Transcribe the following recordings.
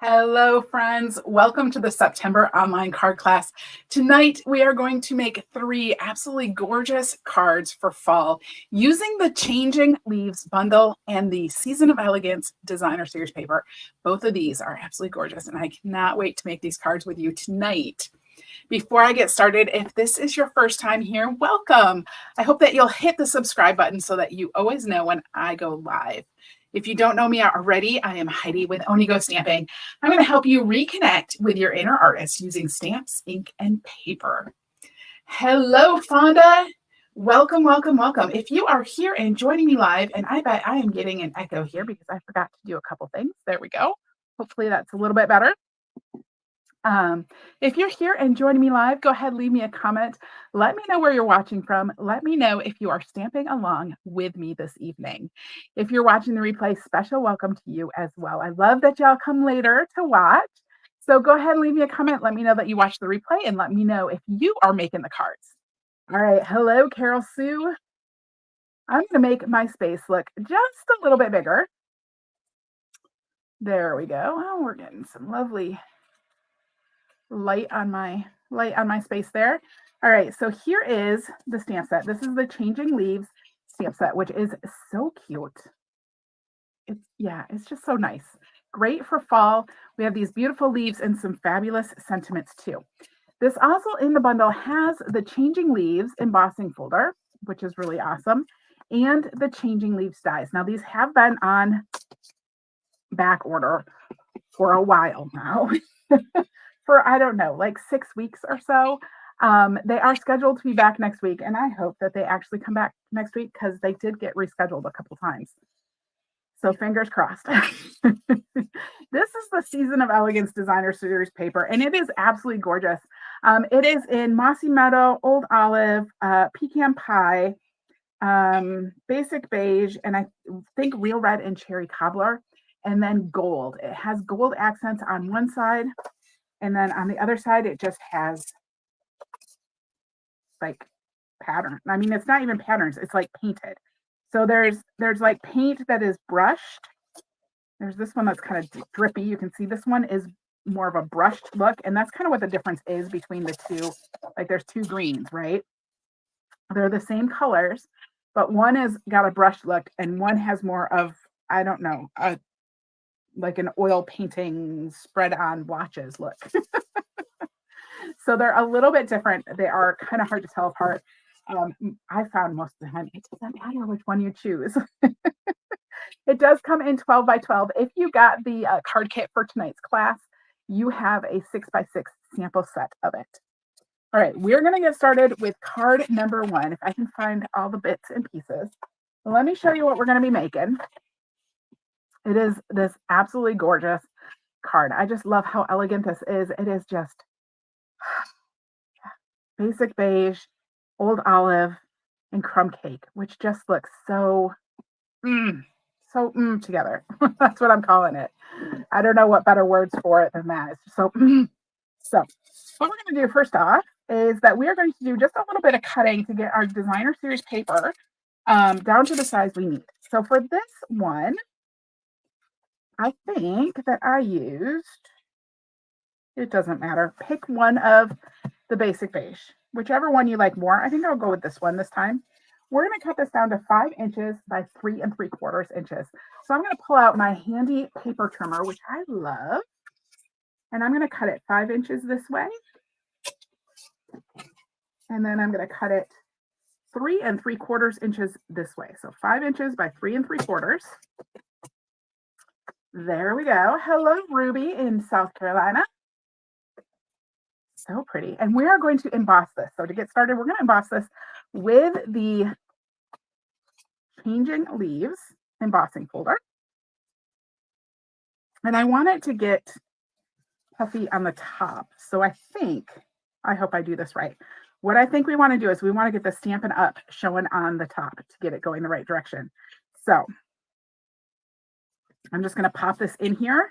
Hello, friends. Welcome to the September online card class. Tonight, we are going to make 3 absolutely gorgeous cards for fall using the Changing Leaves bundle and the Season of Elegance designer series paper. Both of these are absolutely gorgeous, and I cannot wait to make these cards with you tonight. Before I get started, if this is your first time here, welcome. I hope that you'll hit the subscribe button so that you always know when I go live. If you don't know me already, I am Heidi with Onigo Stamping. I'm going to help you reconnect with your inner artist using stamps, ink, and paper. Hello, Fonda. Welcome, welcome, welcome. If you are here and joining me live, and I bet I am getting an echo here because I forgot to do a couple things. There we go. Hopefully that's a little bit better. If you're here and joining me live, go ahead, leave me a comment. Let me know where you're watching from. Let me know if you are stamping along with me this evening. If you're watching the replay, special welcome to you as well. I love that y'all come later to watch. So go ahead and leave me a comment. Let me know that you watched the replay and let me know if you are making the cards. All right. Hello, Carol Sue. I'm going to make my space look just a little bit bigger. There we go. Oh, we're getting some lovely light on my space there. All right, so here is the stamp set. This is the Changing Leaves stamp set, which is so cute. It's just so nice. Great for fall. We have these beautiful leaves and some fabulous sentiments too. This also in the bundle has the Changing Leaves embossing folder, which is really awesome, and the Changing Leaves dies. Now these have been on back order for a while now. For, I don't know, like 6 weeks or so. They are scheduled to be back next week, and I hope that they actually come back next week because they did get rescheduled a couple times. So fingers crossed. This is the Season of Elegance designer series paper, and it is absolutely gorgeous. It is in Mossy Meadow, Old Olive, Pecan Pie, Basic Beige, and I think Real Red and Cherry Cobbler, and then gold. It has gold accents on one side, and then on the other side, it just has like pattern. I mean, it's not even patterns. It's like painted. So there's like paint that is brushed. There's this one that's kind of drippy. You can see this one is more of a brushed look. And that's kind of what the difference is between the two. Like there's 2 greens, right? They're the same colors, but one has got a brushed look and one has more of, I don't know, like an oil painting spread on blotches look. So they're a little bit different. They are kind of hard to tell apart. I found most of the time it doesn't matter which one you choose. It does come in 12 by 12. If you got the card kit for tonight's class, you have a 6 by 6 sample set of it. All right, we're going to get started with card number 1. If I can find all the bits and pieces. So let me show you what we're going to be making. It is this absolutely gorgeous card. I just love how elegant this is. It is just Basic Beige, Old Olive, and Crumb Cake, which just looks so together. That's what I'm calling it. I don't know what better words for it than that. It's just so So what we're going to do first off is that we are going to do just a little bit of cutting to get our designer series paper down to the size we need. So for this one, I think that I used, it doesn't matter, pick one of the Basic Beige, whichever one you like more. I think I'll go with this one this time. We're going to cut this down to 5 inches by 3 3/4 inches. So I'm going to pull out my handy paper trimmer, which I love, and I'm going to cut it 5 inches this way. And then I'm going to cut it 3 3/4 inches this way. So 5 inches by 3 3/4. There we go. Hello, Ruby in South Carolina. So pretty. And we are going to emboss this. So to get started, we're going to emboss this with the Changing Leaves embossing folder. And I want it to get puffy on the top. So I hope I do this right. What I think we want to do is we want to get the Stampin' Up showing on the top to get it going the right direction. So I'm just going to pop this in here,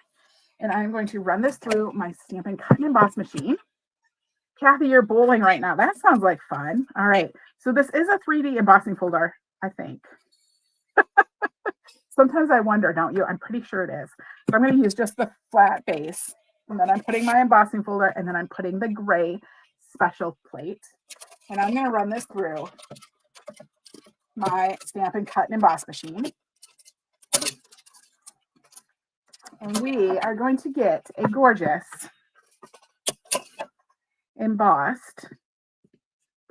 and I'm going to run this through my Stampin' Cut and Emboss machine. Kathy, you're bowling right now. That sounds like fun. All right. So this is a 3D embossing folder, I think. Sometimes I wonder, don't you? I'm pretty sure it is. So I'm going to use just the flat base, and then I'm putting my embossing folder, and then I'm putting the gray special plate, and I'm going to run this through my Stampin' Cut and Emboss machine. And we are going to get a gorgeous embossed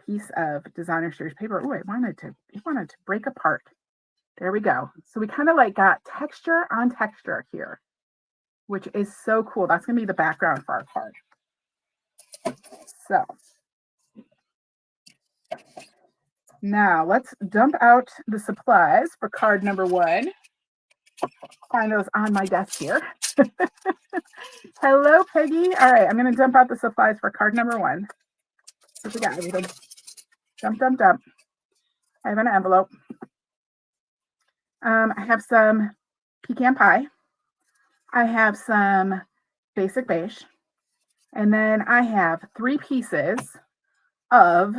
piece of designer series paper. Oh, it wanted to break apart. There we go. So we kind of like got texture on texture here, which is so cool. That's going to be the background for our card. So now let's dump out the supplies for card number 1. Find those on my desk here. Hello, Peggy. All right, I'm going to dump out the supplies for card number 1. So we got everything. Dump. I have an envelope. I have some pecan pie. I have some basic beige. And then I have 3 pieces of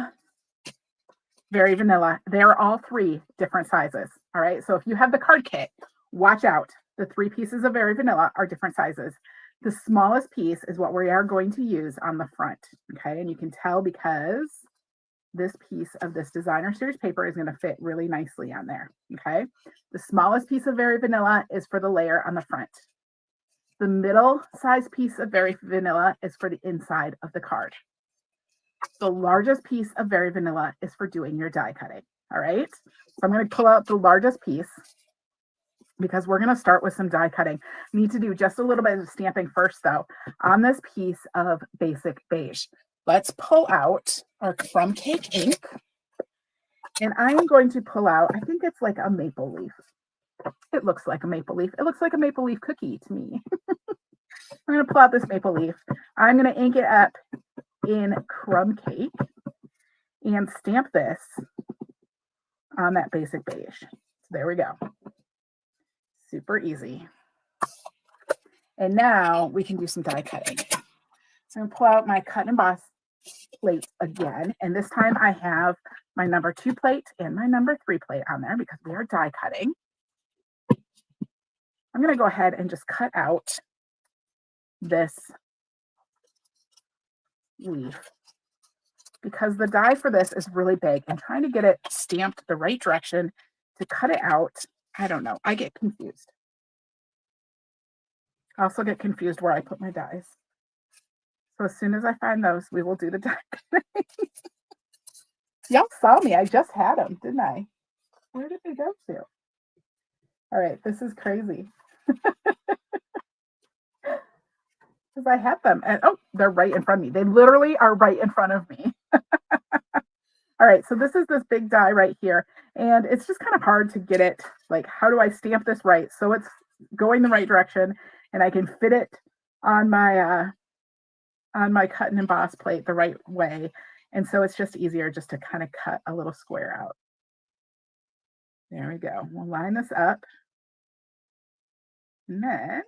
Very Vanilla. They're all 3 different sizes. All right. So if you have the card kit, watch out. The 3 pieces of Very Vanilla are different sizes. The smallest piece is what we are going to use on the front. Okay. And you can tell because this piece of this designer series paper is going to fit really nicely on there. Okay. The smallest piece of Very Vanilla is for the layer on the front. The middle size piece of Very Vanilla is for the inside of the card. The largest piece of Very Vanilla is for doing your die cutting. All right. So I'm going to pull out the largest piece because we're going to start with some die cutting. We need to do just a little bit of stamping first, though, on this piece of basic beige. Let's pull out our crumb cake ink. And I'm going to pull out, I think it's like a maple leaf. It looks like a maple leaf. It looks like a maple leaf cookie to me. I'm going to pull out this maple leaf. I'm going to ink it up in crumb cake and stamp this on that basic beige. So there we go. Super easy. And now we can do some die cutting. So I'm going to pull out my cut and emboss plate again. And this time I have my number 2 plate and my number 3 plate on there because we are die cutting. I'm going to go ahead and just cut out this leaf because the die for this is really big and trying to get it stamped the right direction to cut it out. I don't know. I get confused. I also get confused where I put my dies. So as soon as I find those, we will do the die cutting. Y'all saw me. I just had them, didn't I? Where did they go to? All right. This is crazy. Because I had them and oh, they're right in front of me. They literally are right in front of me. All right, so this is this big die right here, and it's just kind of hard to get it. Like, how do I stamp this right so it's going the right direction, and I can fit it on my cut and emboss plate the right way. And so it's just easier just to kind of cut a little square out. There we go. We'll line this up, and then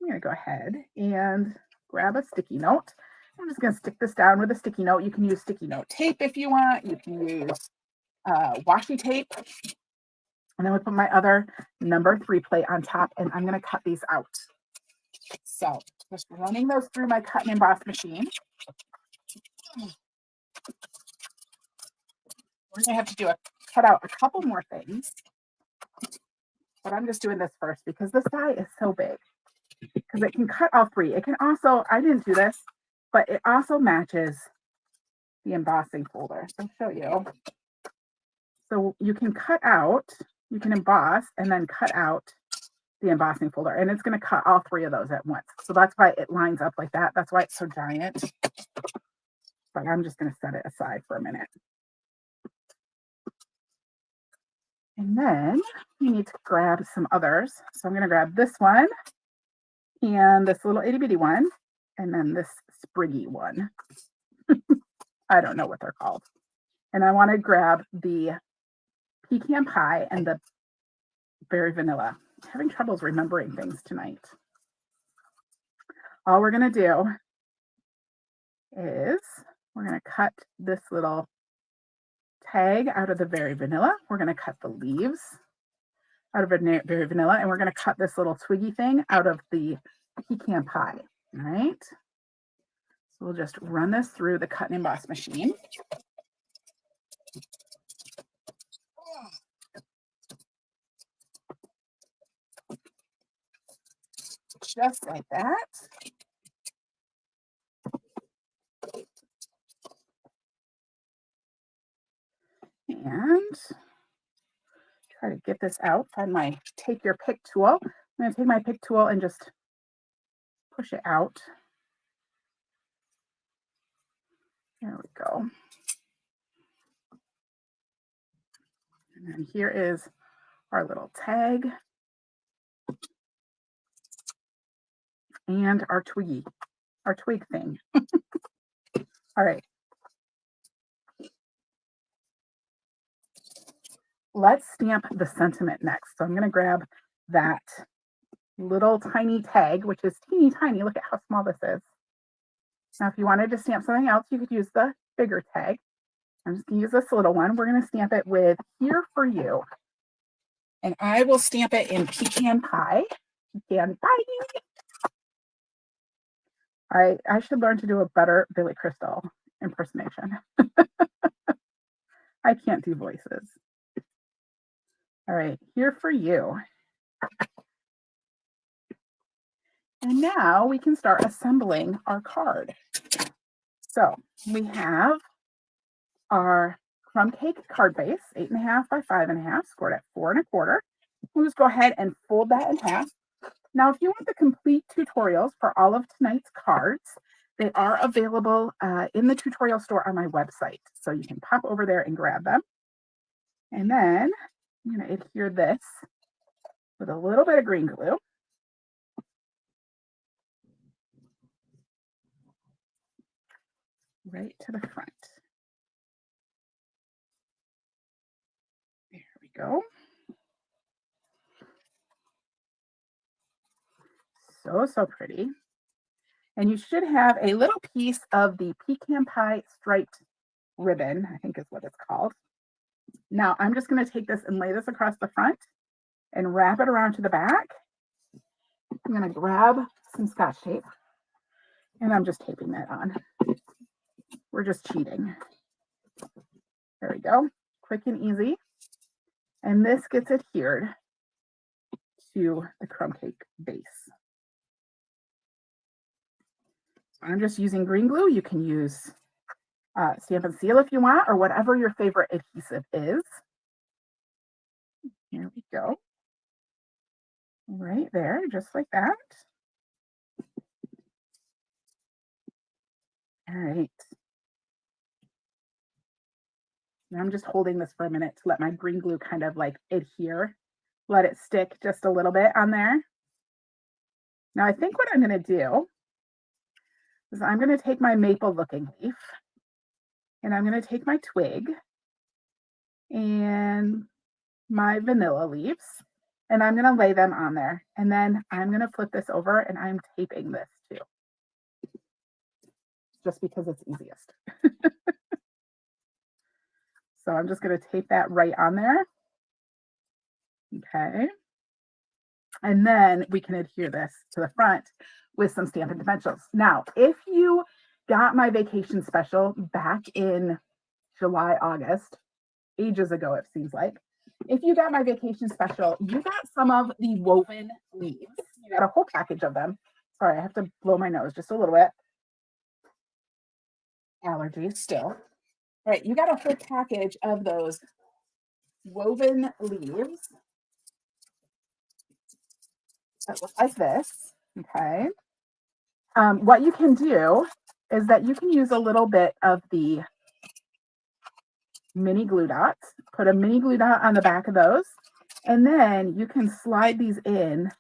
I'm going to go ahead and grab a sticky note. I'm just going to stick this down with a sticky note. You can use sticky note tape if you want. You can use washi tape. And then we put my other number 3 plate on top, and I'm going to cut these out. So just running those through my cut and emboss machine. We're going to have to cut out a couple more things. But I'm just doing this first because this die is so big. Because it can cut all 3. It can also, I didn't do this, but it also matches the embossing folder. So I'll show you. So you can cut out, you can emboss and then cut out the embossing folder. And it's going to cut all 3 of those at once. So that's why it lines up like that. That's why it's so giant. But I'm just going to set it aside for a minute. And then we need to grab some others. So I'm going to grab this one and this little itty bitty one. And then this spriggy one. I don't know what they're called. And I want to grab the pecan pie and the Very Vanilla. I'm having troubles remembering things tonight. All we're going to do is we're going to cut this little tag out of the Very Vanilla. We're going to cut the leaves out of very vanilla, and we're going to cut this little twiggy thing out of the pecan pie. All right. So we'll just run this through the cut and emboss machine. Just like that. And try to get this out. Find my take your pick tool. I'm going to take my pick tool and just push it out. There we go. And then here is our little tag and our twig thing. All right. Let's stamp the sentiment next. So I'm going to grab that little tiny tag, which is teeny tiny. Look at how small this is. Now, if you wanted to stamp something else, you could use the bigger tag. I'm just going to use this little one. We're going to stamp it with Here for You. And I will stamp it in pecan pie. Pecan pie. All right, I should learn to do a better Billy Crystal impersonation. I can't do voices. All right, Here for You. And now we can start assembling our card. So we have our crumb cake card base, 8.5 by 5.5, scored at 4 1/4. We'll just go ahead and fold that in half. Now, if you want the complete tutorials for all of tonight's cards, they are available in the tutorial store on my website. So you can pop over there and grab them. And then I'm going to adhere this with a little bit of green glue. Right to the front. There we go. So pretty. And you should have a little piece of the pecan pie striped ribbon, I think is what it's called. Now I'm just going to take this and lay this across the front and wrap it around to the back. I'm going to grab some Scotch tape and I'm just taping that on. We're just cheating. There we go. Quick and easy. And this gets adhered to the crumb cake base. I'm just using green glue. You can use Stampin' Seal if you want, or whatever your favorite adhesive is. Here we go. Right there, just like that. All right. Now I'm just holding this for a minute to let my green glue kind of like adhere. Let it stick just a little bit on there. Now I think what I'm going to do is I'm going to take my maple looking leaf and I'm going to take my twig and my vanilla leaves and I'm going to lay them on there. And then I'm going to flip this over and I'm taping this too, just because it's easiest. So I'm just going to tape that right on there. Okay. And then we can adhere this to the front with some Stampin' Dimensionals. Now, if you got my vacation special back in July, August, ages ago, it seems like. If you got my vacation special, you got some of the woven leaves. You got a whole package of them. Sorry, I have to blow my nose just a little bit. Allergies still. All right, you got a whole package of those woven leaves that look like this. Okay. What you can do is that you can use a little bit of the mini glue dots, put a mini glue dot on the back of those, and then you can slide these in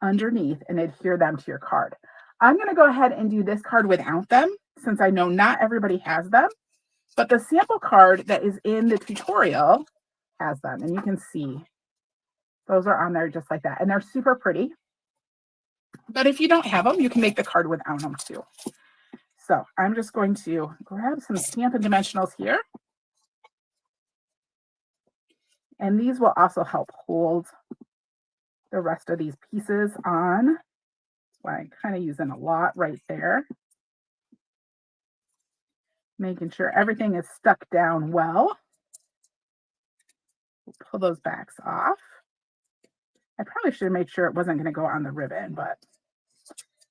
underneath and adhere them to your card. I'm going to go ahead and do this card without them since I know not everybody has them, but the sample card that is in the tutorial has them, and you can see those are on there just like that, and they're super pretty. But if you don't have them, you can make the card without them too. So I'm just going to grab some Stampin' Dimensionals here. And these will also help hold the rest of these pieces on. That's why I'm kind of using a lot right there. Making sure everything is stuck down well. We'll pull those backs off. I probably should have made sure it wasn't going to go on the ribbon, but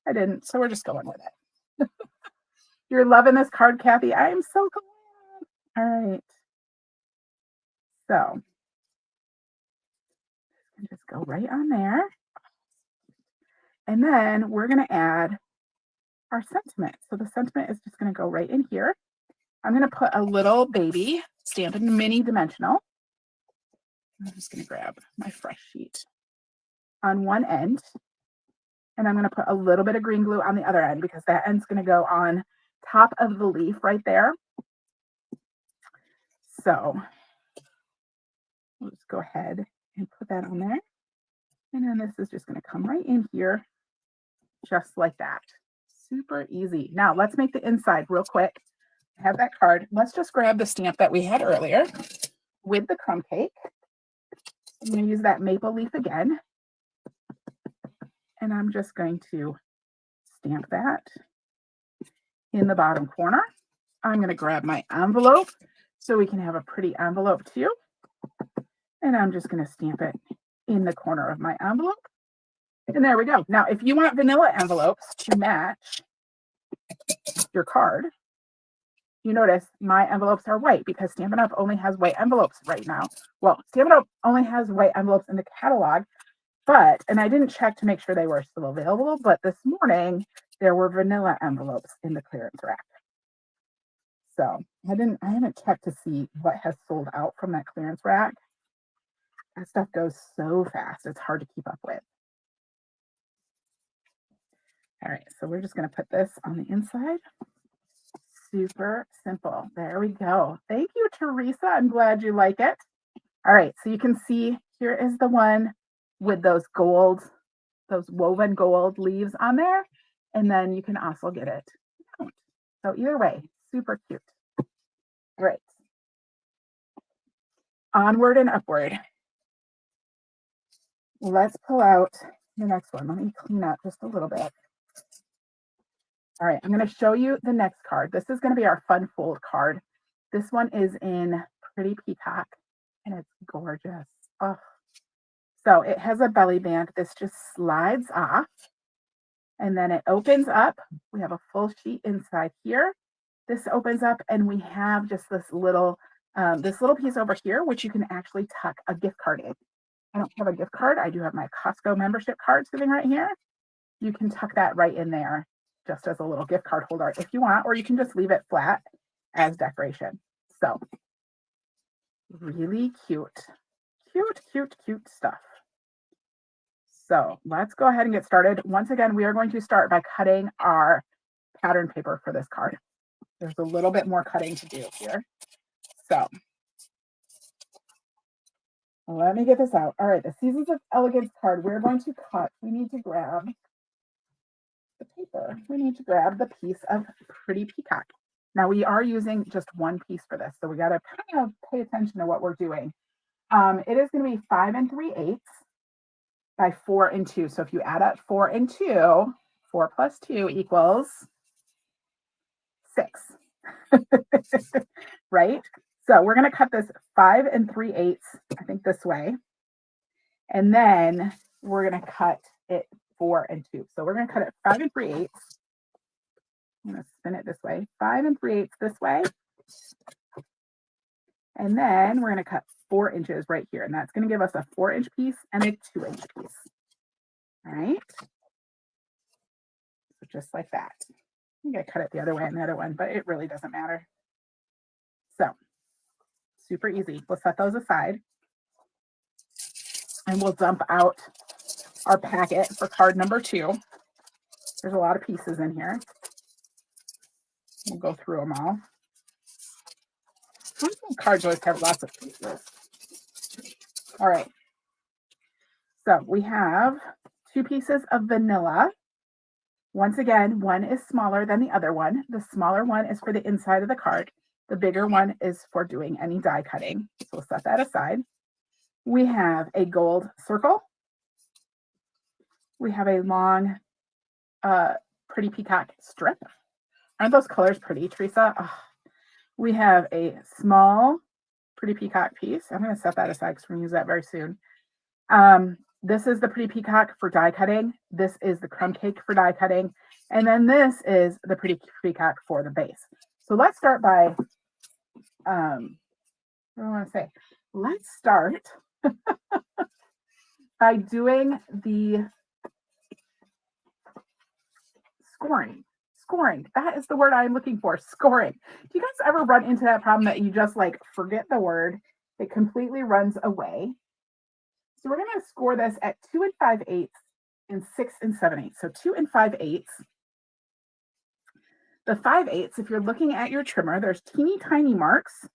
I didn't, so we're just going with it. You're loving this card, Kathy. I am so glad. All right. So just go right on there. And then we're going to add our sentiment. So the sentiment is just going to go right in here. I'm going to put a little baby Stampin' Mini Dimensional. I'm just going to grab my fresh sheet on one end. And I'm going to put a little bit of green glue on the other end because that end's going to go on top of the leaf right there. So we'll just go ahead and put that on there. And then this is just going to come right in here, just like that. Super easy. Now let's make the inside real quick. I have that card. Let's just grab the stamp that we had earlier with the crumb cake. I'm going to use that maple leaf again. And I'm just going to stamp that in the bottom corner. I'm going to grab my envelope so we can have a pretty envelope too. And I'm just going to stamp it in the corner of my envelope. And there we go. Now, if you want vanilla envelopes to match your card, you notice my envelopes are white because Stampin' Up! Only has white envelopes right now. Well, Stampin' Up! Only has white envelopes in the catalog, and I didn't check to make sure they were still available, but this morning there were vanilla envelopes in the clearance rack. So I haven't checked to see what has sold out from that clearance rack. That stuff goes so fast, it's hard to keep up with. All right, so we're just going to put this on the inside. Super simple. There we go. Thank you, Teresa. I'm glad you like it. All right, so you can see here is the one with those woven gold leaves on there. And then you can also get it. So either way, super cute. All right. Onward and upward. Let's pull out the next one. Let me clean up just a little bit. All right, I'm going to show you the next card. This is going to be our fun fold card. This one is in Pretty Peacock, and it's gorgeous. Oh. So it has a belly band. This just slides off, and then it opens up. We have a full sheet inside here. This opens up, and we have just this little piece over here, which you can actually tuck a gift card in. I don't have a gift card. I do have my Costco membership card sitting right here. You can tuck that right in there just as a little gift card holder if you want, or you can just leave it flat as decoration. So really cute stuff. So let's go ahead and get started. Once again, we are going to start by cutting our pattern paper for this card. There's a little bit more cutting to do here. So let me get this out. All right, the Seasons of Elegance card, we're going to cut. We need to grab the paper. We need to grab the piece of Pretty Peacock. Now we are using just one piece for this, so we got to kind of pay attention to what we're doing. It is going to be 5 3/8 by 4 2. So if you add up 4 and 2, 4 plus 2 equals 6. Right? So we're going to cut this 5 3/8, I think this way. And then we're going to cut it 4 and 2. So we're going to cut it 5 3/8. I'm going to spin it this way. 5 3/8 this way. And then we're going to cut 4 inches right here. And that's going to give us a 4-inch piece and a 2-inch piece. All right. So just like that. I'm going to cut it the other way on the other one, but it really doesn't matter. So super easy. We'll set those aside. And we'll dump out our packet for card number 2. There's a lot of pieces in here. We'll go through them all. Cards always have lots of pieces. All right. So we have 2 pieces of vanilla. Once again, one is smaller than the other one. The smaller one is for the inside of the card. The bigger one is for doing any die cutting. So we'll set that aside. We have a gold circle. We have a long, pretty peacock strip. Aren't those colors pretty, Teresa? Oh. We have a small, pretty peacock piece. I'm going to set that aside because we're going to use that very soon. This is the pretty peacock for die cutting. This is the crumb cake for die cutting. And then this is the pretty peacock for the base. So let's start by, what do I want to say? Let's start by doing the scoring. Scoring. That is the word I'm looking for. Scoring. Do you guys ever run into that problem that you just like forget the word? It completely runs away. So we're going to score this at 2 5/8 and 6 7/8. So 2 5/8. The 5/8, if you're looking at your trimmer, there's teeny tiny marks.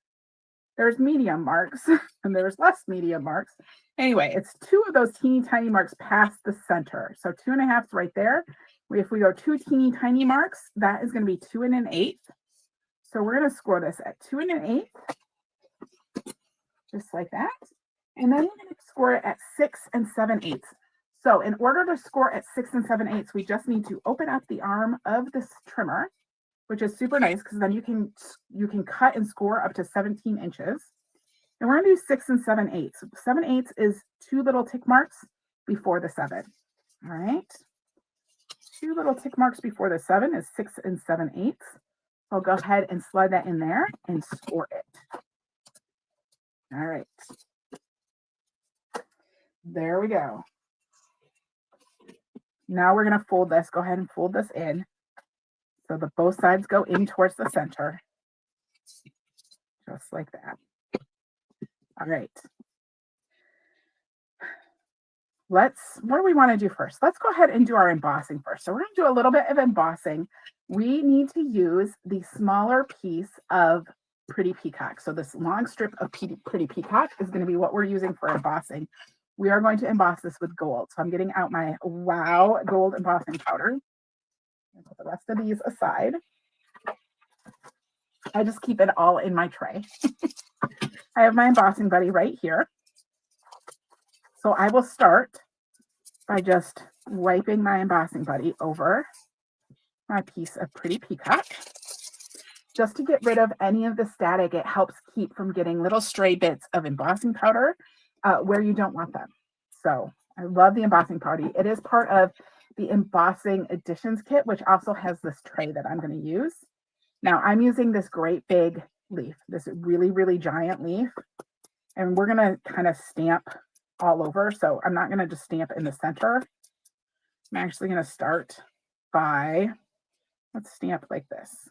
There's medium marks and there's less medium marks. Anyway, it's 2 of those teeny tiny marks past the center. So 2 1/2 is right there. If we go 2 teeny tiny marks, that is going to be 2 1/8. So we're going to score this at 2 1/8, just like that. And then we're going to score it at 6 7/8. So in order to score at 6 7/8, we just need to open up the arm of this trimmer, which is super nice because then you can cut and score up to 17 inches. And we're going to do 6 7/8. 7/8 is 2 little tick marks before the 7. All right. 2 little tick marks before the 7 is 6 7/8. I'll go ahead and slide that in there and score it. All right. There we go. Now we're going to fold this. Go ahead and fold this in so that both sides go in towards the center. Just like that. All right. What do we want to do first? Let's go ahead and do our embossing first. So we're going to do a little bit of embossing. We need to use the smaller piece of pretty peacock. So this long strip of pretty peacock is going to be what we're using for embossing. We are going to emboss this with gold. So I'm getting out my Wow gold embossing powder. I'll put the rest of these aside. I just keep it all in my tray. I have my embossing buddy right here. So I will start by just wiping my embossing buddy over my piece of pretty peacock. Just to get rid of any of the static, it helps keep from getting little stray bits of embossing powder where you don't want them. So I love the embossing powder. It is part of the embossing additions kit, which also has this tray that I'm going to use. Now I'm using this great big leaf, this really, really giant leaf, and we're going to kind of stamp all over. So I'm not going to just stamp in the center. I'm actually going to start by, let's stamp like this.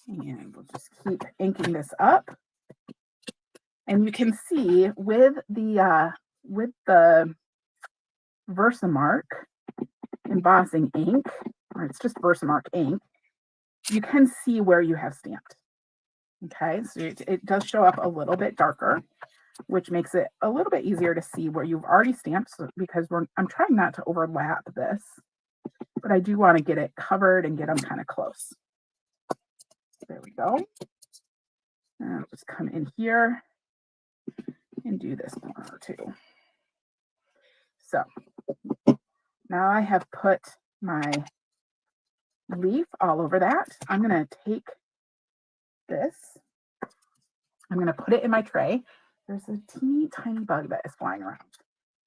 And we'll just keep inking this up. And you can see with the Versamark embossing ink, or it's just Versamark ink, you can see where you have stamped. Okay, so it does show up a little bit darker, which makes it a little bit easier to see where you've already stamped, because I'm trying not to overlap this, but I do want to get it covered and get them kind of close. There we go. And I'll just come in here and do this corner too. So now I have put my leaf all over that. I'm going to take this. I'm going to put it in my tray. There's a teeny tiny bug that is flying around.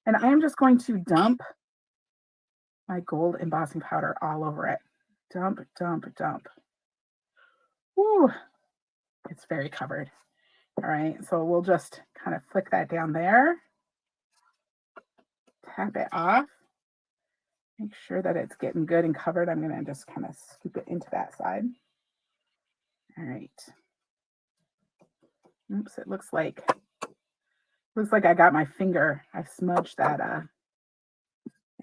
And I am just going to dump my gold embossing powder all over it. Dump, dump, dump. Ooh, it's very covered. All right, so we'll just kind of flick that down there. Tap it off. Make sure that it's getting good and covered. I'm going to just kind of scoop it into that side. All right. Oops, it looks like I got my finger. I smudged that. I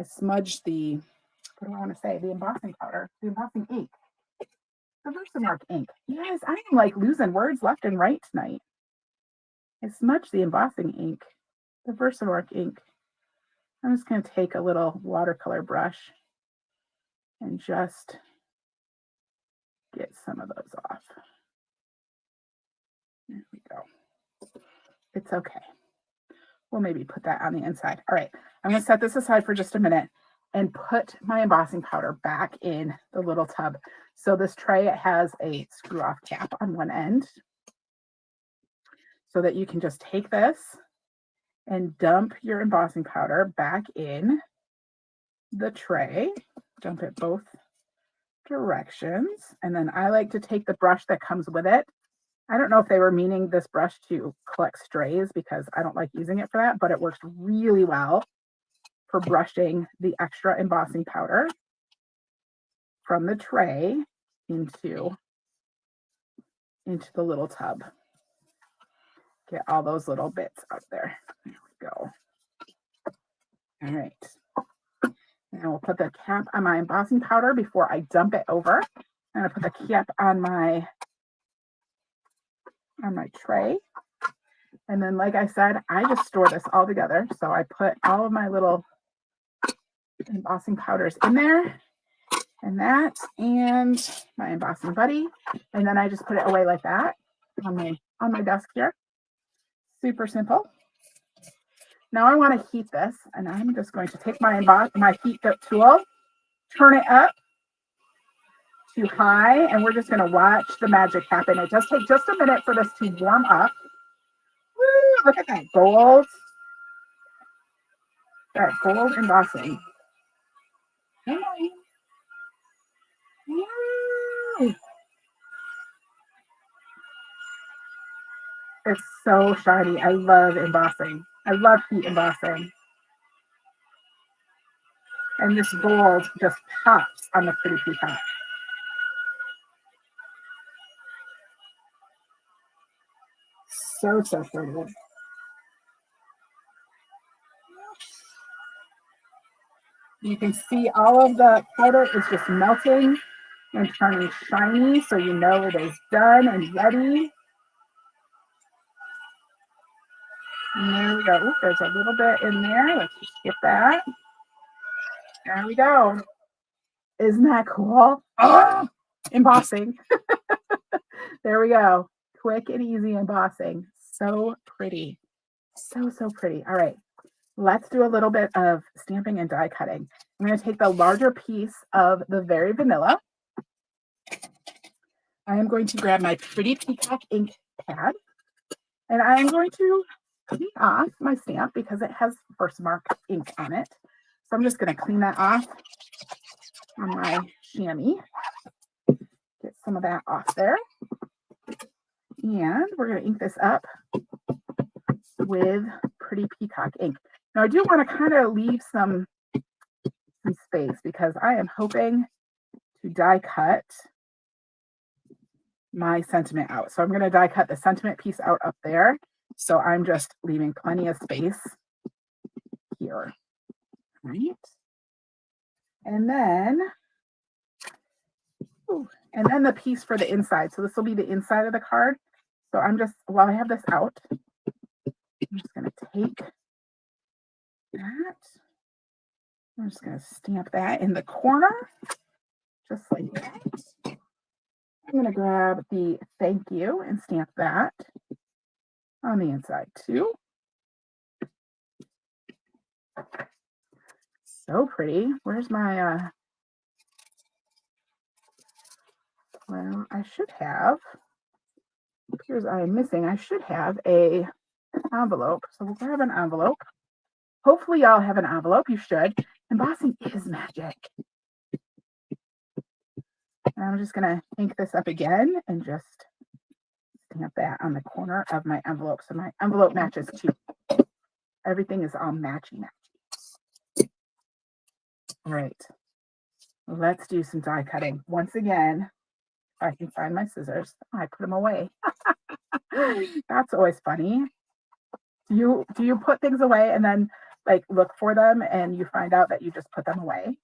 smudged the, what do I want to say? The embossing powder, the embossing ink. The Versamark ink. Yes, I am like losing words left and right tonight. I smudged the embossing ink, the Versamark ink. I'm just going to take a little watercolor brush and just get some of those off. There we go. It's okay. We'll maybe put that on the inside. All right, I'm going to set this aside for just a minute and put my embossing powder back in the little tub. So this tray has a screw off cap on one end so that you can just take this and dump your embossing powder back in the tray. Dump it both directions. And then I like to take the brush that comes with it. I don't know if they were meaning this brush to collect strays because I don't like using it for that, but it works really well for brushing the extra embossing powder from the tray into the little tub. Get all those little bits out there. There we go. All right. And we'll put the cap on my embossing powder before I dump it over. I'm going to put the cap on my tray. And then, like I said, I just store this all together. So I put all of my little embossing powders in there, and that, and my embossing buddy. And then I just put it away like that on my desk here. Super simple. Now I want to heat this, and I'm just going to take my heat up tool, turn it up to high, and we're just going to watch the magic happen. It does take just a minute for this to warm up. Woo, look at that gold. That gold embossing. Woo. It's so shiny. I love embossing. I love heat embossing. And this gold just pops on the pretty peacock. So pretty. You can see all of the powder is just melting and turning shiny, so you know it is done and ready. And there we go. Ooh, there's a little bit in there. Let's just get that. There we go. Isn't that cool? Oh, embossing. There we go. Quick and easy embossing. So pretty. So pretty. All right. Let's do a little bit of stamping and die cutting. I'm going to take the larger piece of the Very Vanilla. I am going to grab my Pretty Peacock ink pad, and I am going to clean off my stamp because it has birthmark ink on it. So I'm just going to clean that off on my chamois. Get some of that off there. And we're going to ink this up with Pretty Peacock ink. Now I do want to kind of leave some space because I am hoping to die cut my sentiment out. So I'm going to die cut the sentiment piece out up there. So I'm just leaving plenty of space here. Right. And then the piece for the inside. So this will be the inside of the card. So I'm just, while I have this out, I'm just going to take that. I'm just going to stamp that in the corner, just like that. I'm going to grab the thank you and stamp that on the inside too. So pretty. Where's my, well, I should have, here's I am missing, I should have an envelope. So we'll grab an envelope. Hopefully y'all have an envelope. You should. Embossing is magic. And I'm just going to ink this up again and just stamp that on the corner of my envelope. So my envelope matches too. Everything is all matchy. All right. Let's do some die cutting. Once again, if I can find my scissors, I put them away. That's always funny. Do you put things away and then like look for them and you find out that you just put them away?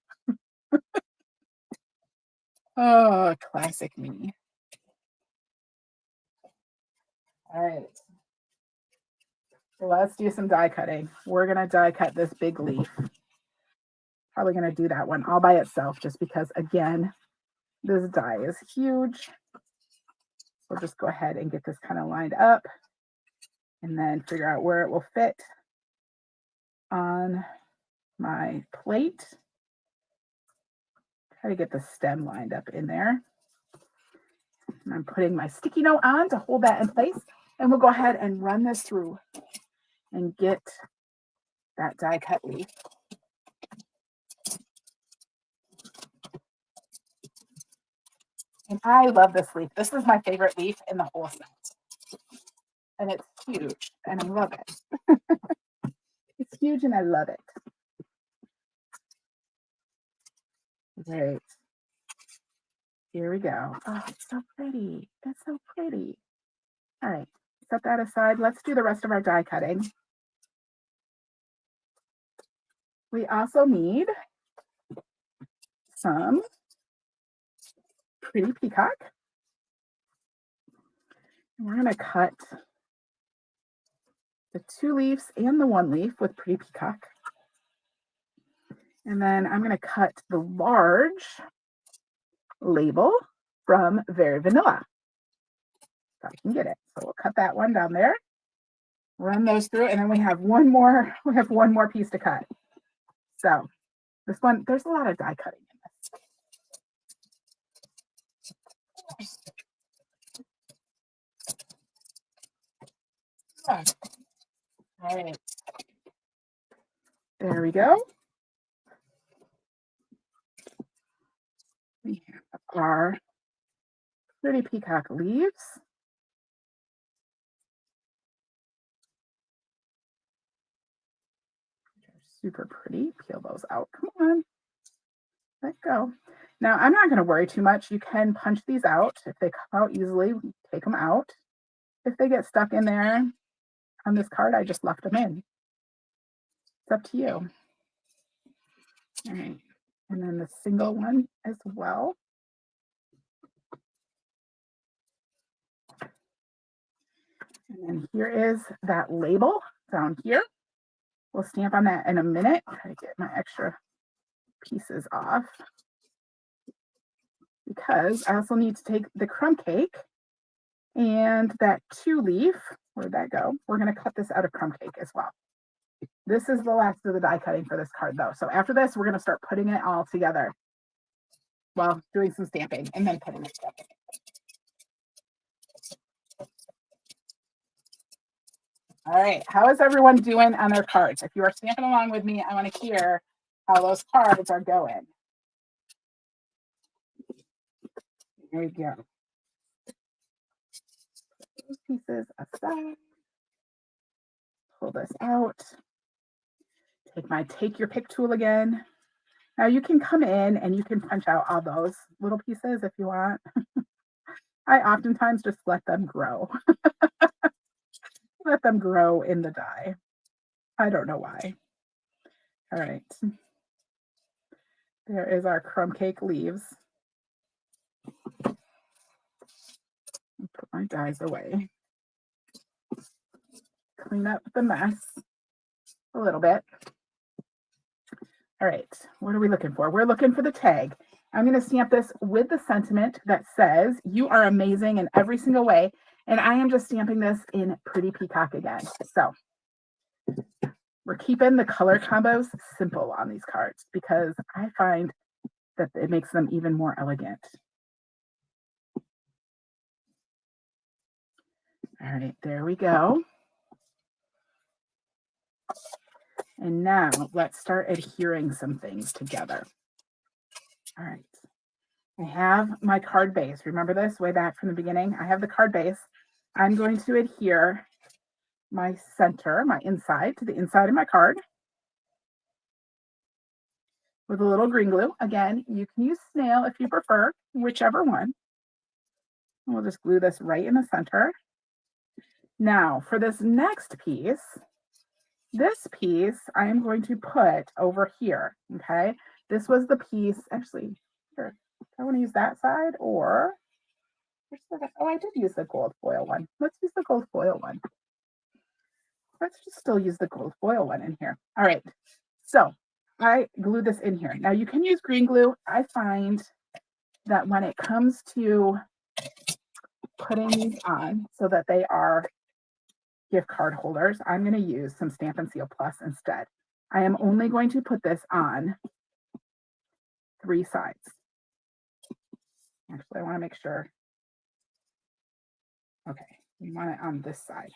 Oh, classic me. All right. So let's do some die cutting. We're going to die cut this big leaf. Probably going to do that one all by itself just because, again, this die is huge. So we'll just go ahead and get this kind of lined up and then figure out where it will fit on my plate. Try to get the stem lined up in there. And I'm putting my sticky note on to hold that in place. And we'll go ahead and run this through and get that die cut leaf. And I love this leaf. This is my favorite leaf in the whole set. And it's huge, and I love it. It's huge, and I love it. Great. Here we go. Oh, it's so pretty. It's so pretty. All right, set that aside. Let's do the rest of our die cutting. We also need some pretty peacock. And we're going to cut the 2 leaves and the 1 leaf with pretty peacock. And then I'm going to cut the large label from Very Vanilla. If I can get it. So we'll cut that one down there. Run those through, and then we have one more piece to cut. So this one, there's a lot of die cutting in this. All right. There we go. We have our pretty peacock leaves. Super pretty. Peel those out. Come on. Let go. Now, I'm not going to worry too much. You can punch these out. If they come out easily, take them out. If they get stuck in there on this card, I just left them in. It's up to you. All right. And then the single one as well. And then here is that label down here. We'll stamp on that in a minute. Try to get my extra pieces off. Because I also need to take the crumb cake and that 2 leaf. Where'd that go? We're going to cut this out of crumb cake as well. This is the last of the die cutting for this card, though. So after this, we're going to start putting it all together. Well, doing some stamping and then putting it together. All right, how is everyone doing on their cards? If you are stamping along with me, I want to hear how those cards are going. There we go. Put those pieces aside. Pull this out. Take your pick tool again. Now you can come in and you can punch out all those little pieces if you want. I oftentimes just let them grow. Let them grow in the die. I don't know why. All right. There is our crumb cake leaves. Put my dies away. Clean up the mess a little bit. All right, what are we looking for? We're looking for the tag. I'm going to stamp this with the sentiment that says, "You are amazing in every single way." And I am just stamping this in Pretty Peacock again. So we're keeping the color combos simple on these cards because I find that it makes them even more elegant. All right, there we go. And now let's start adhering some things together. All right. I have my card base. Remember this way back from the beginning? I have the card base. I'm going to adhere my center, my inside, to the inside of my card with a little green glue. Again, you can use snail if you prefer, whichever one. And we'll just glue this right in the center. Now, for this next piece, I am going to put over here, okay? This was the piece, actually, here, I want to use that side or, oh, I did use the gold foil one. Let's use the gold foil one. Let's just still use the gold foil one in here. All right, so I glue this in here. Now you can use green glue. I find that when it comes to putting these on so that they are gift card holders, I'm going to use some Stampin' Seal Plus instead. I am only going to put this on 3 sides. Actually, I want to make sure. Okay, we want it on this side.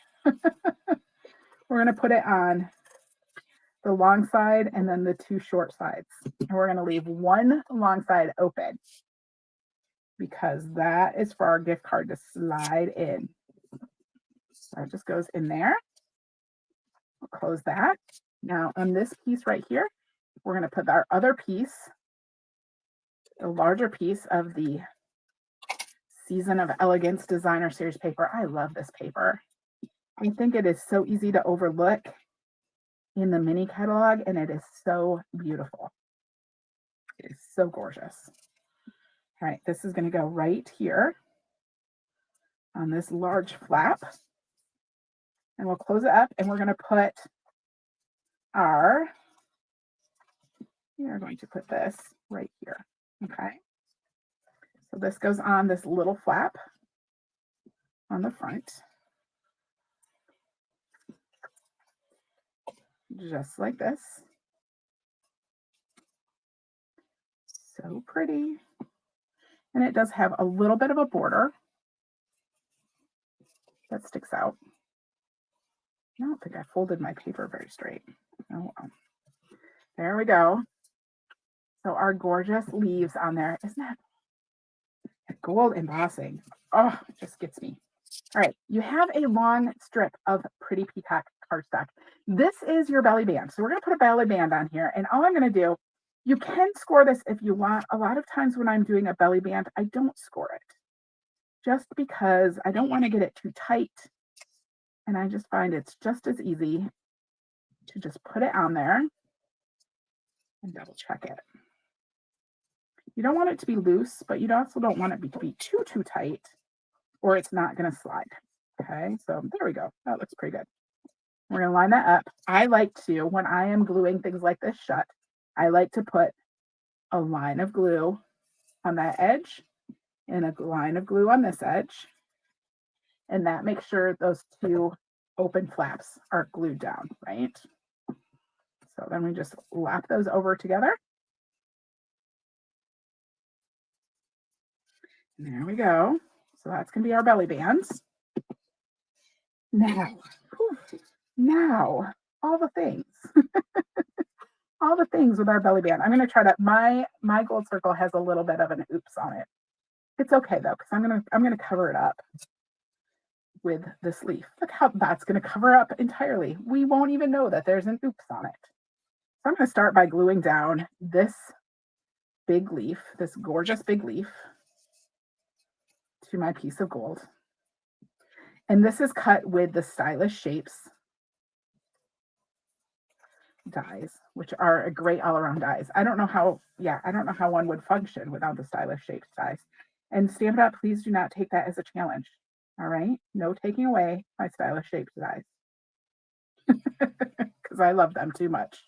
We're going to put it on the long side and then the 2 short sides. And we're going to leave one long side open because that is for our gift card to slide in. So it just goes in there. We'll close that. Now on this piece right here, we're going to put our other piece, the larger piece of the Season of Elegance Designer Series paper. I love this paper. I think it is so easy to overlook in the mini catalog, and it is so beautiful. It is so gorgeous. All right, this is going to go right here on this large flap. And we'll close it up, and we're going to put we are going to put this right here. Okay. So this goes on this little flap on the front. Just like this. So pretty. And it does have a little bit of a border that sticks out. I don't think I folded my paper very straight. Oh well. There we go. So our gorgeous leaves on there. Isn't that gold embossing? Oh, it just gets me. All right, you have a long strip of pretty peacock cardstock. This is your belly band. So we're going to put a belly band on here. And all I'm going to do, you can score this if you want. A lot of times when I'm doing a belly band, I don't score it just because I don't want to get it too tight. And I just find it's just as easy to just put it on there and double check it. You don't want it to be loose, but you also don't want it to be too tight or it's not going to slide. Okay, so there we go. That looks pretty good. We're going to line that up. I like to, when I am gluing things like this shut, I like to put a line of glue on that edge and a line of glue on this edge. And that makes sure those 2 open flaps are glued down, right? So then we just lap those over together. And there we go. So that's going to be our belly bands. Now, all the things. All the things with our belly band. I'm going to try to, my gold circle has a little bit of an oops on it. It's okay though, because I'm going to cover it up with this leaf. Look how that's going to cover up entirely. We won't even know that there's an oops on it. So I'm going to start by gluing down this big leaf, this gorgeous big leaf, to my piece of gold. And this is cut with the Stylish Shapes dies, which are a great all-around dies. I don't know how one would function without the Stylish Shapes dies. And Stampin' Up, please do not take that as a challenge. All right, no taking away my Stylish Shapes dies because I love them too much.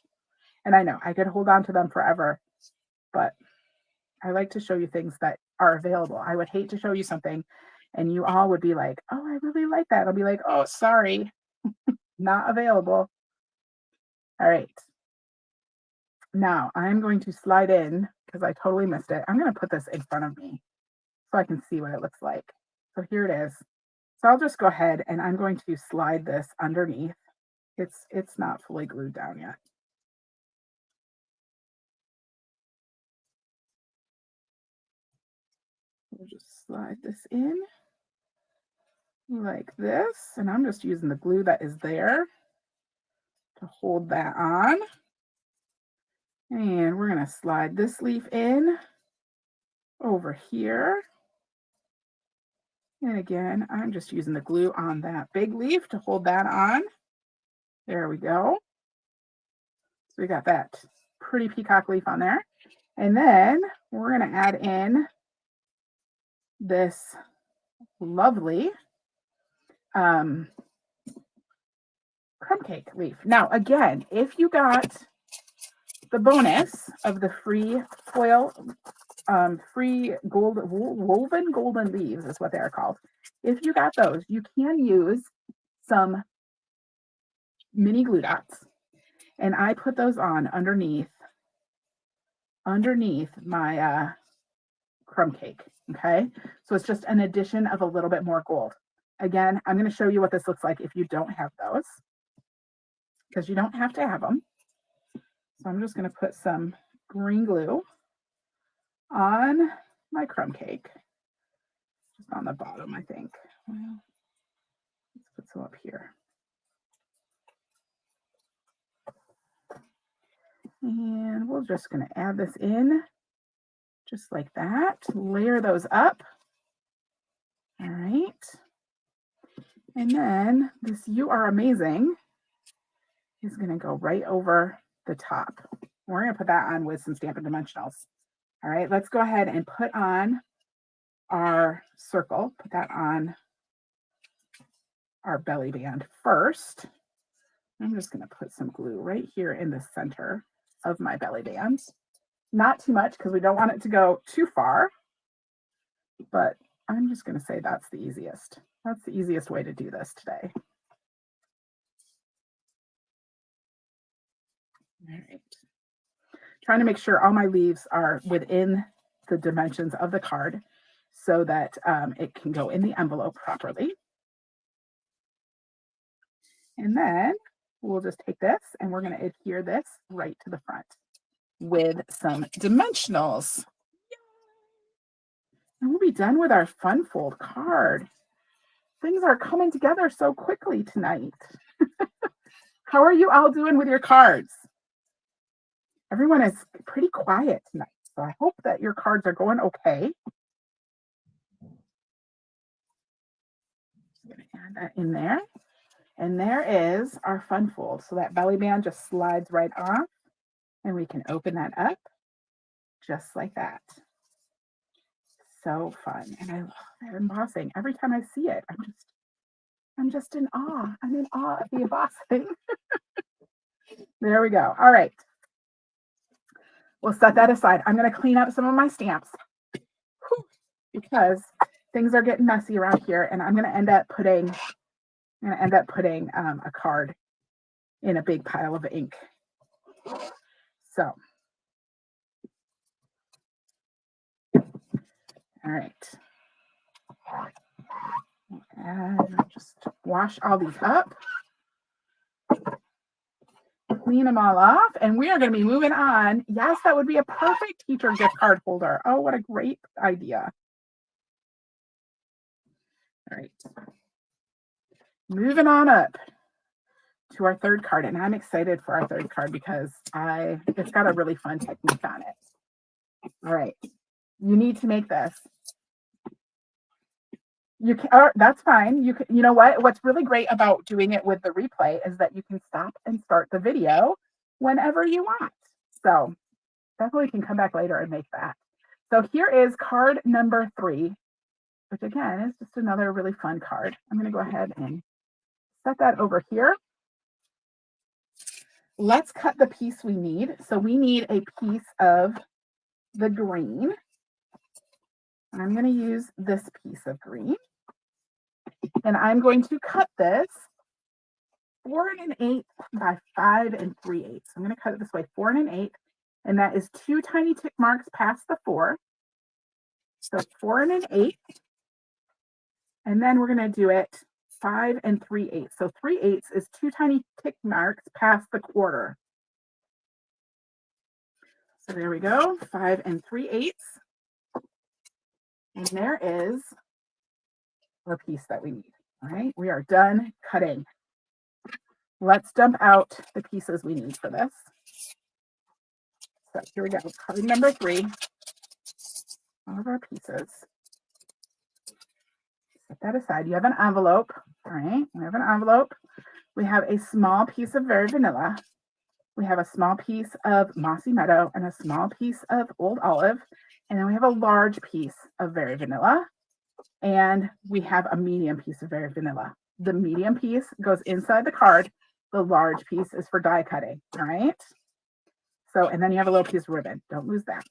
And I know I could hold on to them forever, but I like to show you things that are available. I would hate to show you something and you all would be like, oh, I really like that. I'll be like, oh, sorry, not available. All right. Now I'm going to slide in because I totally missed it. I'm going to put this in front of me so I can see what it looks like. So here it is. So I'll just go ahead and I'm going to slide this underneath. It's not fully glued down yet. We'll just slide this in like this. And I'm just using the glue that is there to hold that on. And we're going to slide this leaf in over here. And again, I'm just using the glue on that big leaf to hold that on. There we go. So we got that pretty peacock leaf on there. And then we're going to add in this lovely crumb cake leaf. Now, again, if you got the bonus of the free foil, free woven golden leaves is what they are called. if you got those, you can use some mini glue dots. And I put those on underneath my crumb cake. Okay, so it's just an addition of a little bit more gold. Again, I'm going to show you what this looks like if you don't have those, because you don't have to have them. So I'm just going to put some green glue on my crumb cake, just on the bottom, I think. Well, let's put some up here. And we're just going to add this in just like that. Layer those up. All right. And then this "You Are Amazing" is going to go right over the top. We're going to put that on with some Stampin' Dimensionals. All right, let's go ahead and put on our circle. Put that on our belly band first. I'm just going to put some glue right here in the center of my belly band. Not too much because we don't want it to go too far, but I'm just going to say that's the easiest. That's the easiest way to do this today. All right. Trying to make sure all my leaves are within the dimensions of the card so that it can go in the envelope properly. And then we'll just take this and we're going to adhere this right to the front with some dimensionals. And we'll be done with our fun fold card. Things are coming together so quickly tonight. How are you all doing with your cards? Everyone is pretty quiet tonight, so I hope that your cards are going okay. Just going to add that in there. And there is our fun fold. So that belly band just slides right off, and we can open that up just like that. So fun. And I love that embossing. Every time I see it, I'm just in awe. I'm in awe of the embossing. There we go. All right. We'll set that aside. I'm going to clean up some of my stamps because things are getting messy around here, and I'm going to end up putting a card in a big pile of ink. So, all right. And just wash all these up. Clean them all off, and we are going to be moving on. Yes, that would be a perfect teacher gift card holder. Oh, what a great idea. All right. Moving on up to our third card, and I'm excited for our third card because it's got a really fun technique on it. All right. You need to make this. You can, that's fine. You know what? What's really great about doing it with the replay is that you can stop and start the video whenever you want. So definitely can come back later and make that. So here is card number 3, which again is just another really fun card. I'm going to go ahead and set that over here. Let's cut the piece we need. So we need a piece of the green. I'm going to use this piece of green. And I'm going to cut this 4 1/8 by 5 3/8. I'm going to cut it this way, 4 1/8, and that is 2 tiny tick marks past the 4. So 4 1/8, and then we're going to do it 5 3/8. So 3/8 is 2 tiny tick marks past the 1/4. So there we go, 5 3/8, and there is the piece that we need. All right, we are done cutting. Let's dump out the pieces we need for this. So here we go, card number 3. All of our pieces. Set that aside. You have an envelope. All right, we have an envelope. We have a small piece of Very Vanilla. We have a small piece of Mossy Meadow and a small piece of Old Olive. And then we have a large piece of Very Vanilla. And we have a medium piece of Very Vanilla. The medium piece goes inside the card. The large piece is for die cutting, all right? So, and then you have a little piece of ribbon. Don't lose that.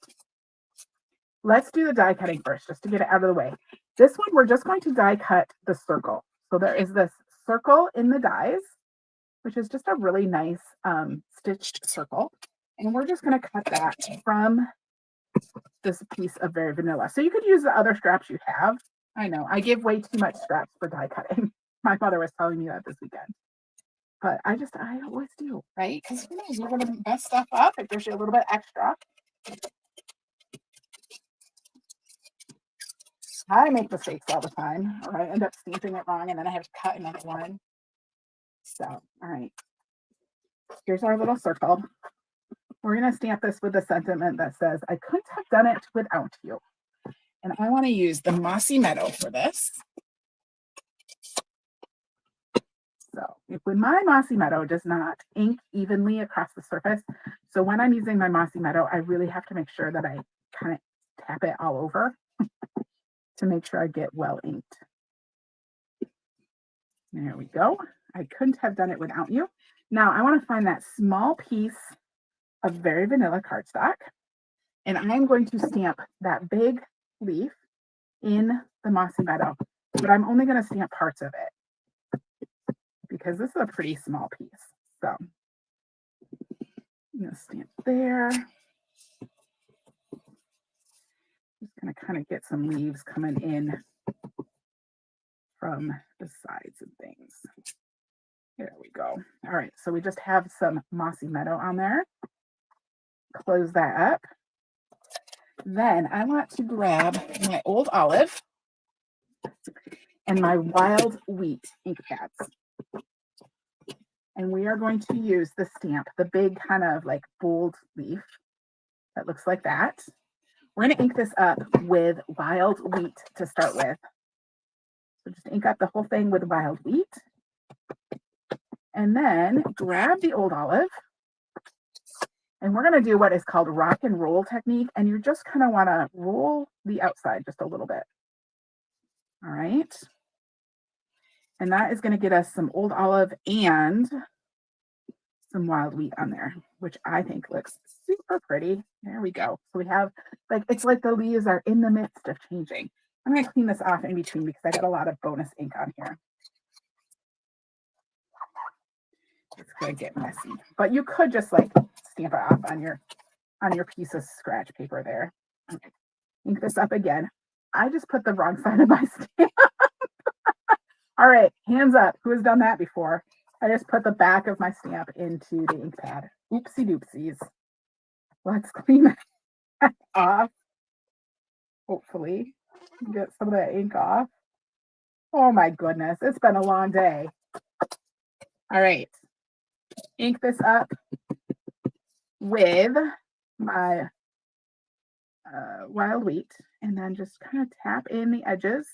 Let's do the die cutting first, just to get it out of the way. This one, we're just going to die cut the circle. So there is this circle in the dies, which is just a really nice stitched circle. And we're just going to cut that from this piece of Very Vanilla. So you could use the other scraps you have. I know, I give way too much scraps for die cutting. My mother was telling me that this weekend. But I always do, right? Because who knows, you're going to mess stuff up. It gives you a little bit extra. I make mistakes all the time, or I end up stamping it wrong, and then I have to cut another one. So, all right. Here's our little circle. We're going to stamp this with a sentiment that says, I couldn't have done it without you. And I want to use the Mossy Meadow for this. So when my Mossy Meadow does not ink evenly across the surface, so when I'm using my Mossy Meadow, I really have to make sure that I kind of tap it all over to make sure I get well inked. There we go. I couldn't have done it without you. Now I want to find that small piece of Very Vanilla cardstock, and I'm going to stamp that big leaf in the Mossy Meadow, but I'm only going to stamp parts of it because this is a pretty small piece. So I'm going to stamp there. Just going to kind of get some leaves coming in from the sides and things. There we go. All right, so we just have some Mossy Meadow on there. Close that up. Then I want to grab my old olive and my wild wheat ink pads. And we are going to use the stamp, the big kind of like bold leaf that looks like that. We're going to ink this up with wild wheat to start with. So just ink up the whole thing with wild wheat. And then grab the old olive. And we're going to do what is called rock and roll technique. And you just kind of want to roll the outside just a little bit. All right. And that is going to get us some old olive and some wild wheat on there, which I think looks super pretty. There we go. So we have, like, it's like the leaves are in the midst of changing. I'm going to clean this off in between because I got a lot of bonus ink on here. It's going to get messy, but you could just like stamp it off on your piece of scratch paper there. Okay. Ink this up again. I just put the wrong side of my stamp. All right, hands up. Who has done that before? I just put the back of my stamp into the ink pad. Oopsie doopsies. Let's clean that off. Hopefully, get some of that ink off. Oh my goodness, it's been a long day. All right, ink this up with my wild wheat, and then just kind of tap in the edges.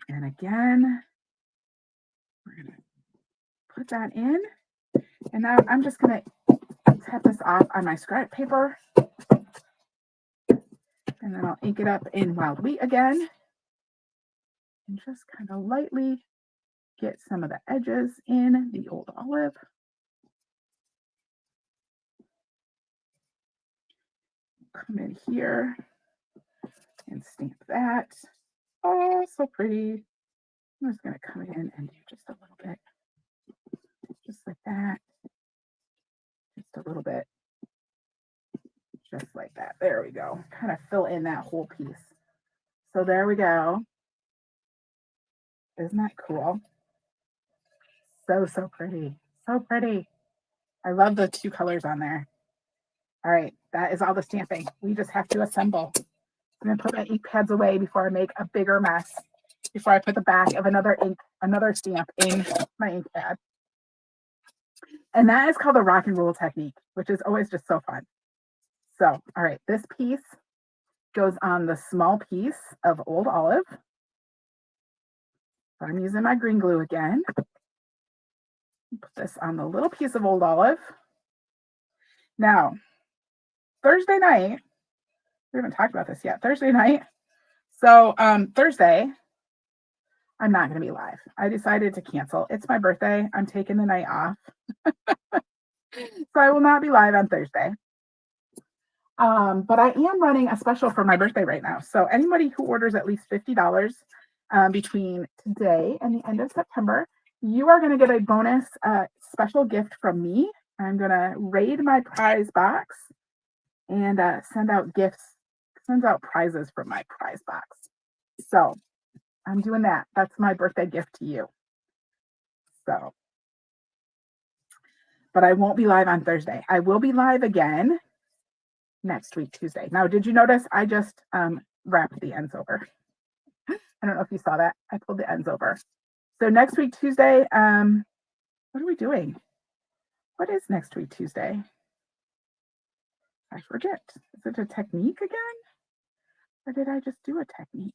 And again, we're going to put that in. And now I'm just going to tap this off on my scrap paper. And then I'll ink it up in wild wheat again. And just kind of lightly get some of the edges in the old olive. Come in here and stamp that. Oh, so pretty. I'm just going to come in and do just a little bit. Just like that. Just a little bit. Just like that. There we go. Kind of fill in that whole piece. So there we go. Isn't that cool? So, so pretty. So pretty. I love the two colors on there. All right. That is all the stamping. We just have to assemble. I'm going to put my ink pads away before I make a bigger mess. Before I put the back of another stamp in my ink pad. And that is called the rock and roll technique, which is always just so fun. So, all right, this piece goes on the small piece of old olive. So I'm using my green glue again. Put this on the little piece of old olive. Now, Thursday night, we haven't talked about this yet. Thursday night. So Thursday, I'm not going to be live. I decided to cancel. It's my birthday. I'm taking the night off. So I will not be live on Thursday. But I am running a special for my birthday right now. So anybody who orders at least $50 between today and the end of September, you are going to get a bonus special gift from me. I'm going to raid my prize box and send out prizes from my prize box. So I'm doing that. That's my birthday gift to you. So, but I won't be live on Thursday. I will be live again next week, Tuesday. Now, did you notice I just wrapped the ends over? I don't know if you saw that. I pulled the ends over. So next week, Tuesday, what are we doing? What is next week, Tuesday? I forget. Is it a technique again? Or did I just do a technique?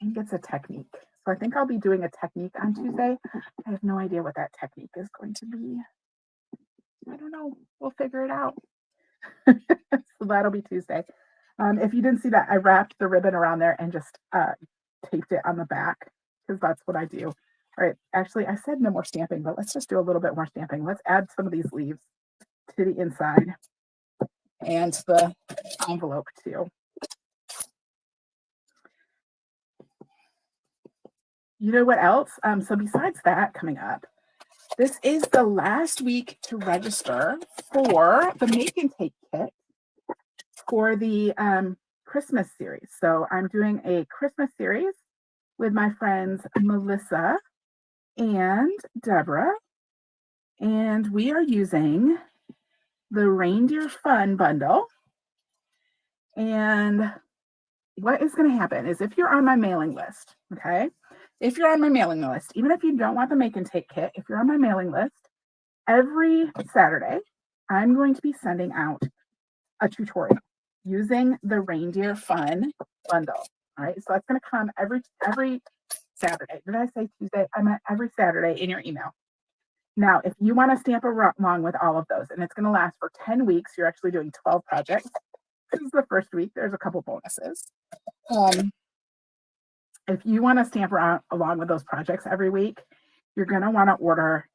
I think it's a technique. So I think I'll be doing a technique on Tuesday. I have no idea what that technique is going to be. I don't know. We'll figure it out. So that'll be Tuesday. If you didn't see that, I wrapped the ribbon around there and just taped it on the back because that's what I do. All right. Actually, I said no more stamping, but let's just do a little bit more stamping. Let's add some of these leaves to the inside and the envelope too. You know what else? So besides that coming up, this is the last week to register for the Make and Take kit for the Christmas series. So I'm doing a Christmas series with my friends Melissa and Deborah, and we are using the Reindeer Fun bundle. And what is going to happen is if you're on my mailing list, okay? If you're on my mailing list, even if you don't want the Make and Take kit, if you're on my mailing list, every Saturday, I'm going to be sending out a tutorial using the Reindeer Fun bundle. All right, so that's going to come every Saturday. Did I say Tuesday? I meant every Saturday in your email. Now, if you want to stamp along with all of those, and it's going to last for 10 weeks, you're actually doing 12 projects. This is the first week. There's a couple bonuses. If you want to stamp along with those projects every week, you're going to want to order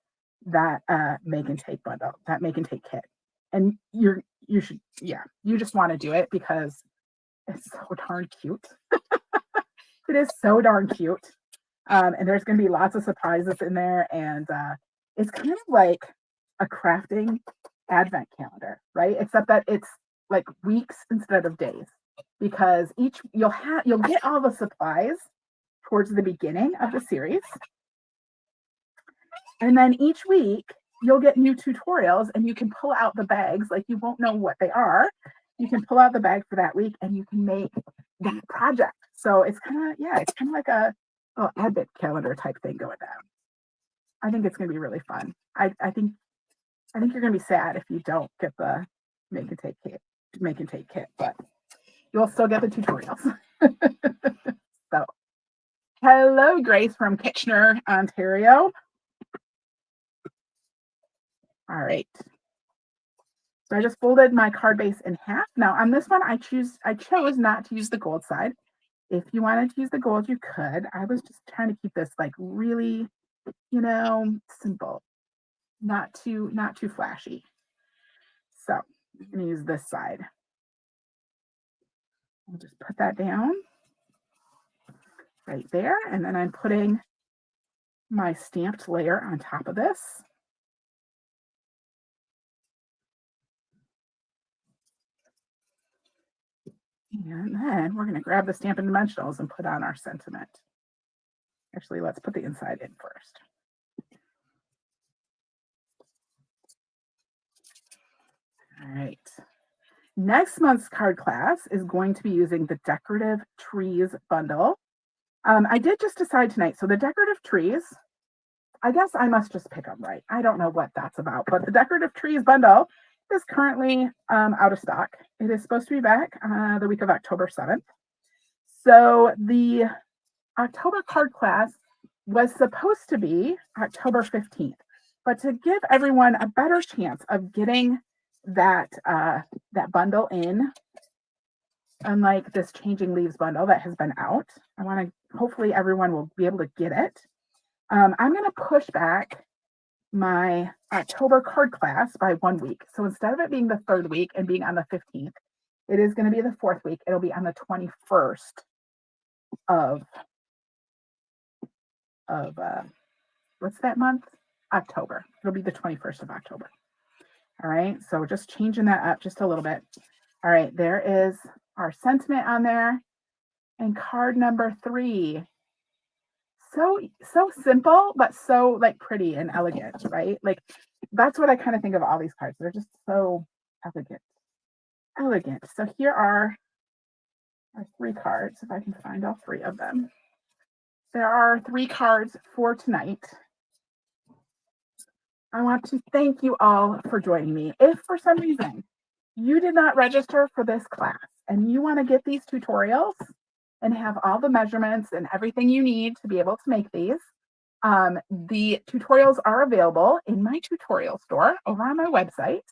that Make and Take bundle, that Make and Take kit. And you just want to do it because it's so darn cute. It is so darn cute. And there's going to be lots of surprises in there. And it's kind of like a crafting advent calendar, right? Except that it's like weeks instead of days, because you'll get all the supplies towards the beginning of the series. And then each week you'll get new tutorials and you can pull out the bags. Like, you won't know what they are. You can pull out the bag for that week and you can make that project. So it's kind of like a little advent calendar type thing going down. I think it's going to be really fun. I think you're going to be sad if you don't get the Make and Take kit, but you'll still get the tutorials. So, hello, Grace from Kitchener, Ontario. All right. So I just folded my card base in half. Now on this one, I chose not to use the gold side. If you wanted to use the gold, you could. I was just trying to keep this like really, simple, not too flashy. So I'm going to use this side. I'll just put that down right there. And then I'm putting my stamped layer on top of this. And then we're going to grab the Stampin' Dimensionals and put on our sentiment. Actually, let's put the inside in first. All right. Next month's card class is going to be using the Decorative Trees bundle. I did just decide tonight. So the Decorative Trees, I guess I must just pick them right. I don't know what that's about, but the Decorative Trees bundle is currently out of stock. It is supposed to be back the week of October 7th. So the October card class was supposed to be October 15th, but to give everyone a better chance of getting that bundle in, unlike this Changing Leaves bundle that has been out, I want to hopefully everyone will be able to get it. I'm going to push back my October card class by 1 week. So instead of it being the 3rd week and being on the 15th, it is going to be the 4th week. It'll be on the 21st of what's that month? October. It'll be the 21st of October. All right. So just changing that up just a little bit. All right. There is our sentiment on there. And card number 3. So simple, but so like pretty and elegant, right? Like that's what I kind of think of all these cards. They're just so elegant. So here are our 3 cards, if I can find all 3 of them. There are 3 cards for tonight. I want to thank you all for joining me. If for some reason you did not register for this class and you want to get these tutorials and have all the measurements and everything you need to be able to make these, the tutorials are available in my tutorial store over on my website.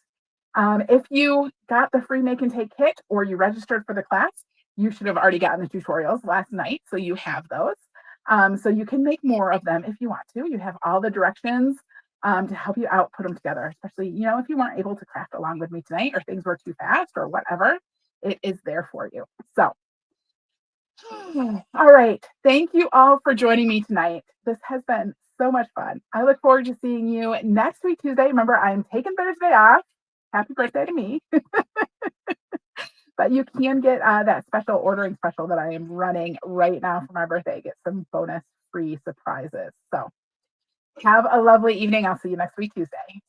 If you got the free make and take kit or you registered for the class, you should have already gotten the tutorials last night, so you have those. So you can make more of them if you want to. You have all the directions to help you out, put them together, especially, if you weren't able to craft along with me tonight or things were too fast or whatever, it is there for you. So, all right. Thank you all for joining me tonight. This has been so much fun. I look forward to seeing you next week, Tuesday. Remember, I'm taking Thursday off. Happy birthday to me. But you can get that special ordering special that I am running right now for my birthday. Get some bonus free surprises. So have a lovely evening. I'll see you next week, Tuesday.